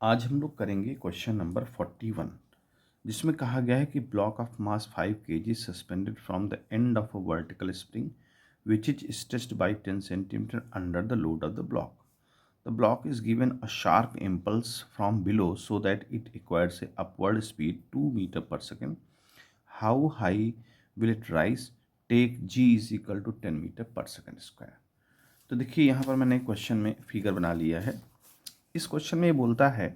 आज हम लोग करेंगे क्वेश्चन नंबर 41 जिसमें कहा गया है कि block of mass 5 kg suspended from the end of a vertical spring which is stretched by 10 centimeter under the load of the block. The block is given a sharp impulse from below so that it acquires a upward speed 2 meter per second. How high will it rise? Take g is equal to 10 meter per second square. तो देखिए यहाँ पर मैंने question में figure बना लिया है। इस क्वेश्चन में ये बोलता है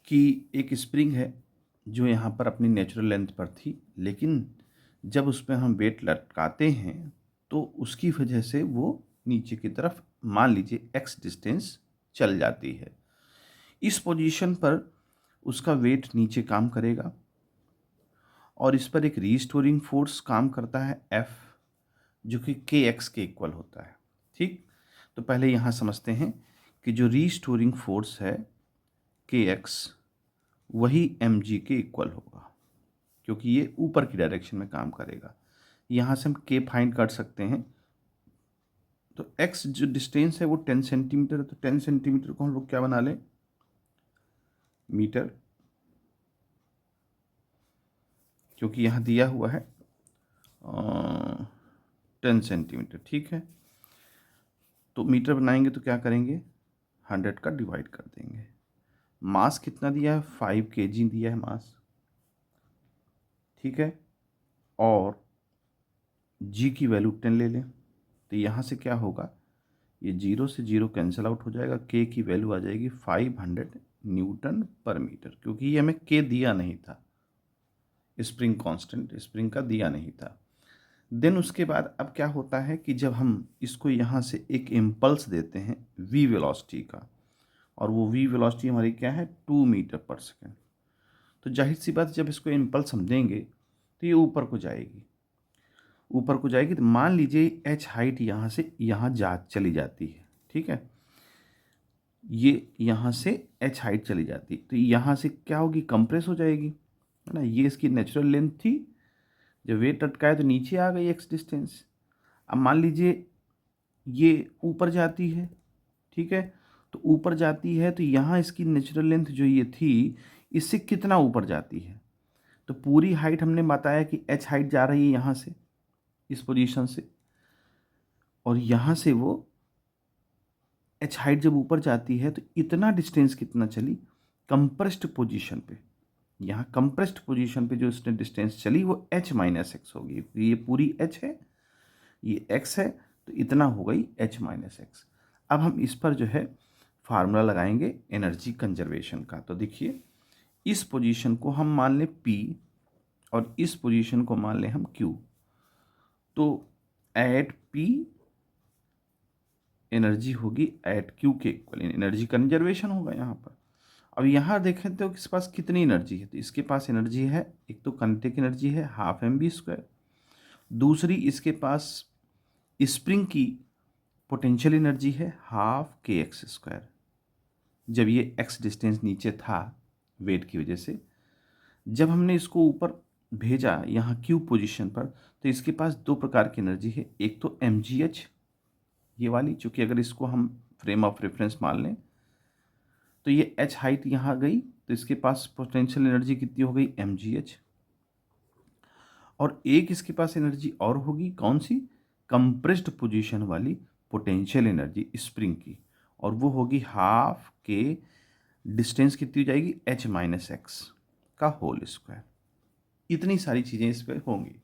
कि एक स्प्रिंग है जो यहाँ पर अपनी नेचुरल लेंथ पर थी, लेकिन जब उस पर हम वेट लटकाते हैं तो उसकी वजह से वो नीचे की तरफ मान लीजिए x डिस्टेंस चल जाती है। इस पोजीशन पर उसका वेट नीचे काम करेगा और इस पर एक रीस्टोरिंग फोर्स काम करता है F, जो कि kx के इक्वल होता है। ठीक, तो पहले यहाँ समझते हैं कि जो रीस्टोरिंग फोर्स है kx वही mg के इक्वल होगा, क्योंकि ये ऊपर की डायरेक्शन में काम करेगा। यहाँ से हम k फाइंड कर सकते हैं। तो x जो डिस्टेंस है वो 10 सेंटीमीटर है, तो 10 सेंटीमीटर को हम लोग क्या बना लें, मीटर, क्योंकि यहाँ दिया हुआ है 10 सेंटीमीटर। ठीक है, तो मीटर बनाएंगे तो क्या करेंगे, 100 का डिवाइड कर देंगे। मास कितना दिया है, 5 kg दिया है मास। ठीक है, और g की वैल्यू 10 ले लें, तो यहाँ से क्या होगा, ये 0 से 0 कैंसिल आउट हो जाएगा। k की वैल्यू आ जाएगी 500 न्यूटन पर मीटर, क्योंकि ये हमें k दिया नहीं था, स्प्रिंग कांस्टेंट स्प्रिंग का दिया नहीं था। देन उसके बाद अब क्या होता है कि जब हम इसको यहाँ से एक इम्पल्स देते हैं v वेलोसिटी का, और वो v वेलोसिटी हमारी क्या है, 2 मीटर पर सेकेंड, तो जाहिर सी बात जब इसको इम्पल्स हम देंगे तो ये ऊपर को जाएगी। ऊपर को जाएगी तो मान लीजिए h हाइट यहाँ से यहाँ जा चली जाती है। ठीक है, ये यहाँ से h हाइट चली जाती, तो यहाँ से क्या होगी, कंप्रेस हो जाएगी, है ना। ये इसकी नेचुरल लेंथ थी, जब वेट अटकाए तो नीचे आ गई x डिस्टेंस। अब मान लीजिए ये ऊपर जाती है, ठीक है, तो ऊपर जाती है तो यहाँ इसकी नेचुरल लेंथ जो ये थी इससे कितना ऊपर जाती है, तो पूरी हाइट हमने बताया कि h हाइट जा रही है यहाँ से, इस पोजीशन से, और यहाँ से वो h हाइट जब ऊपर जाती है तो इतना डिस्टेंस कितना चली, कंप्रेस्ड पोजीशन पे, यहाँ कंप्रेस्ड पोजीशन पे जो इसने डिस्टेंस चली वो h माइनस एक्स होगी। ये पूरी h है, ये x है, तो इतना हो गई h माइनस एक्स। अब हम इस पर जो है फार्मूला लगाएंगे एनर्जी कंजर्वेशन का। तो देखिए, इस पोजीशन को हम मान लें P और इस पोजीशन को मान लें हम Q, तो एट P एनर्जी होगी एट Q के इक्वल, एनर्जी कंजर्वेशन होगा यहाँ पर। अब यहाँ देखें तो इसके पास कितनी एनर्जी है, तो इसके पास एनर्जी है, एक तो काइनेटिक एनर्जी है ½ mv², दूसरी इसके पास स्प्रिंग की पोटेंशियल एनर्जी है ½ kx²। जब ये x डिस्टेंस नीचे था वेट की वजह से, जब हमने इसको ऊपर भेजा यहाँ Q पोजीशन पर, तो इसके पास दो प्रकार की एनर्जी है, एक तो mgh ये वाली, चूँकि अगर इसको हम फ्रेम ऑफ रेफरेंस मान लें तो ये h हाइट यहाँ गई, तो इसके पास पोटेंशियल एनर्जी कितनी हो गई, mgh। और एक इसके पास एनर्जी और होगी, कौन सी, कंप्रेस्ड पोजीशन वाली पोटेंशियल एनर्जी स्प्रिंग की, और वो होगी ½ डिस्टेंस कितनी हो जाएगी, h माइनस एक्स का होल स्क्वायर। इतनी सारी चीज़ें इस पर होंगी।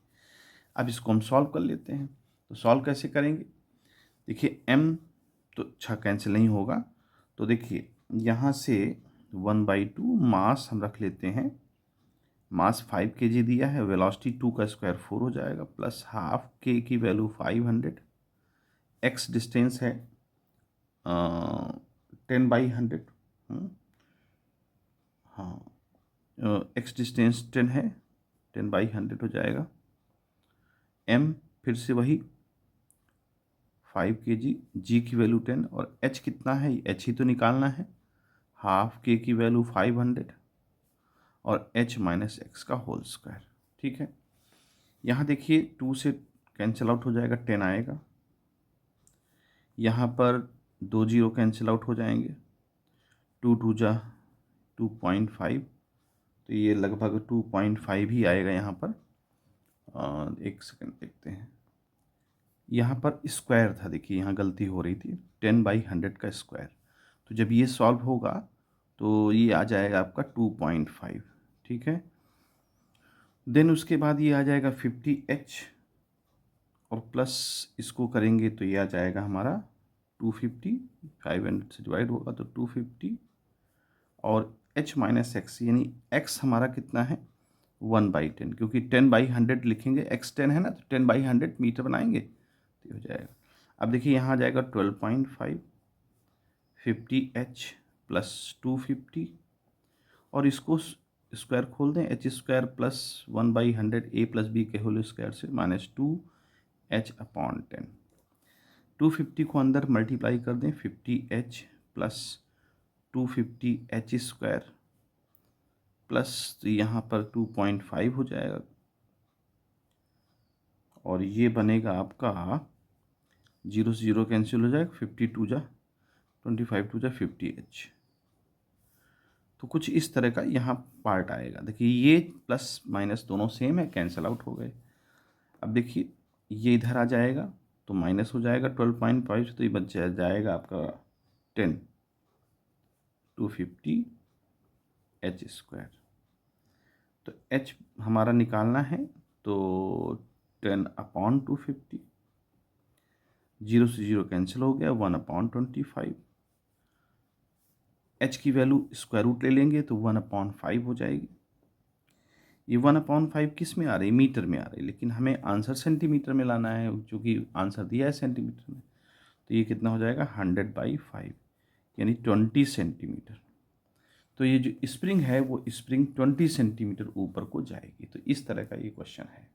अब इसको हम सॉल्व कर लेते हैं। तो सॉल्व कैसे करेंगे, देखिए m तो अच्छा कैंसिल नहीं होगा, तो देखिए यहाँ से 1/2 मास हम रख लेते हैं, मास 5 kg दिया है, वेलोसिटी 2 का स्क्वायर 4 हो जाएगा, प्लस ½ k की वैल्यू 500, x डिस्टेंस है 10/100, हाँ x डिस्टेंस 10 है, 10/100 हो जाएगा। m फिर से वही 5 kg, g की वैल्यू 10, और h कितना है, h ही तो निकालना है, ½ k की वैल्यू 500 और h माइनस एक्स का होल स्क्वायर। ठीक है, यहाँ देखिए 2 से कैंसिल आउट हो जाएगा, 10 आएगा, यहाँ पर 2 0 कैंसिल आउट हो जाएंगे, टू टू जा 2.5, तो ये लगभग 2.5 ही आएगा यहाँ पर। एक सेकंड देखते हैं, यहाँ पर स्क्वायर था, देखिए यहाँ गलती हो रही थी, 10/100 का स्क्वायर। तो जब ये सॉल्व होगा तो ये आ जाएगा आपका 2.5, ठीक है। देन उसके बाद ये आ जाएगा 50H, और प्लस इसको करेंगे तो ये आ जाएगा हमारा 250, 500 से डिवाइड होगा तो 250, और H माइनस एक्स, यानी x हमारा कितना है 1/10, क्योंकि 10/100 लिखेंगे, x 10 है ना, तो 10/100 मीटर बनाएंगे तो ये हो जाएगा। अब देखिए यहाँ आ जाएगा 12.5, 50H प्लस 250, और इसको स्क्वायर खोल दें, h² plus 1/100 a plus b के होल स्क्वायर से माइनस 2H/10। 250 को अंदर मल्टीप्लाई कर दें, 50H प्लस 250H² प्लस, तो यहाँ पर 2.5 हो जाएगा, और ये बनेगा आपका 0 से 0 कैंसिल हो जाएगा, 52 जा 25 2 जा 50H। तो कुछ इस तरह का यहाँ पार्ट आएगा। देखिए ये प्लस माइनस दोनों सेम है, कैंसिल आउट हो गए। अब देखिए ये इधर आ जाएगा तो माइनस हो जाएगा 12.5 से, तो ये बच जाएगा आपका 10, 250H²। तो H हमारा निकालना है, तो 10/250, 0 से 0 कैंसिल हो गया, 1/25। H की वैल्यू स्क्वायर रूट ले लेंगे तो 1/5 हो जाएगी। ये 1/5 किस में आ रही है, मीटर में आ रही है, लेकिन हमें आंसर सेंटीमीटर में लाना है, क्योंकि आंसर दिया है सेंटीमीटर में। तो ये कितना हो जाएगा 100/5, यानी 20 सेंटीमीटर। तो ये जो स्प्रिंग है वो स्प्रिंग 20 सेंटीमीटर ऊपर को जाएगी। तो इस तरह का ये क्वेश्चन है।